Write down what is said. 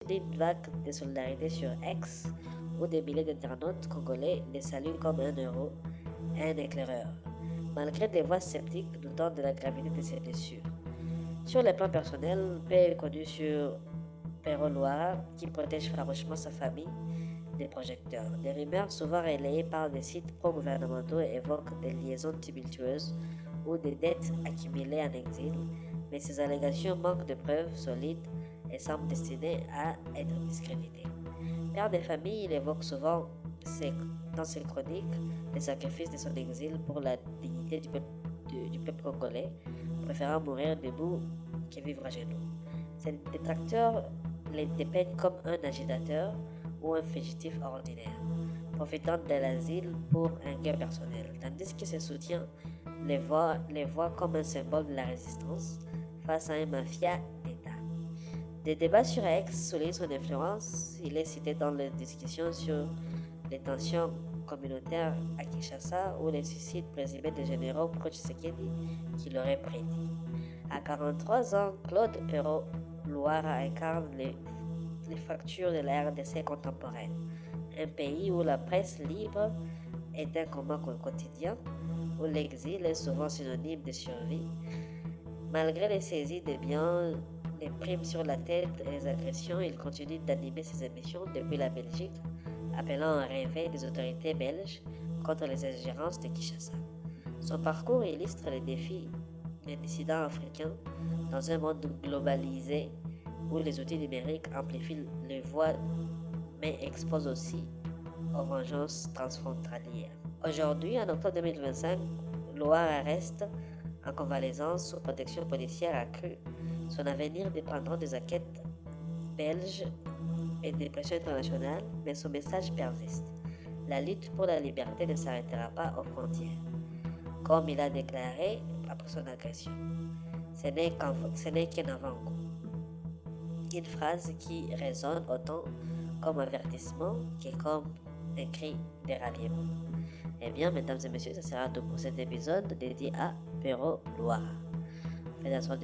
Une vague de solidarité sur X où des milliers d'internautes congolais les saluent comme un héros, un éclaireur, malgré des voix sceptiques doutant de la gravité de ses blessures. Sur le plan personnel, P est connu sur Pero Loara, qui protège farouchement sa famille des projecteurs. Des rumeurs souvent relayées par des sites pro-gouvernementaux évoquent des liaisons tumultueuses ou des dettes accumulées en exil, mais ces allégations manquent de preuves solides et semblent destinées à être discréditées. Père de famille, il évoque souvent dans ses chroniques les sacrifices de son exil pour la dignité du peuple congolais, préférant mourir debout que vivre à genoux. Ses détracteurs les dépeignent comme un agitateur ou un fugitif ordinaire, profitant de l'asile pour un gain personnel, tandis que ses soutiens les voient comme un symbole de la résistance face à un mafia d'État. Des débats sur X soulignent son influence. Il est cité dans les discussions sur les tensions communautaires à Kinshasa ou les suicides présumés des généraux pro-Tshisekedi qui l'auraient prédit. À 43 ans, Claude Perrault Loara incarne les fractures de la RDC contemporaine, un pays où la presse libre est un combat quotidien, où l'exil est souvent synonyme de survie. Malgré les saisies de biens, les primes sur la tête et les agressions, il continue d'animer ses émissions depuis la Belgique, appelant un réveil des autorités belges contre les ingérences de Kinshasa. Son parcours illustre les défis des dissidents africains dans un monde globalisé où les outils numériques amplifient les voix mais exposent aussi aux vengeances transfrontalières. Aujourd'hui, en octobre 2025, Loire reste en convalescence sous protection policière accrue. Son avenir dépendra des enquêtes belges et des pressions internationales, mais son message persiste. La lutte pour la liberté ne s'arrêtera pas aux frontières. Comme il a déclaré après son agression, ce n'est qu'un avant-goût. Une phrase qui résonne autant comme avertissement que comme un cri de ralliement. Eh bien, mesdames et messieurs, ça sera tout pour cet épisode dédié à Pero Loire. Faites attention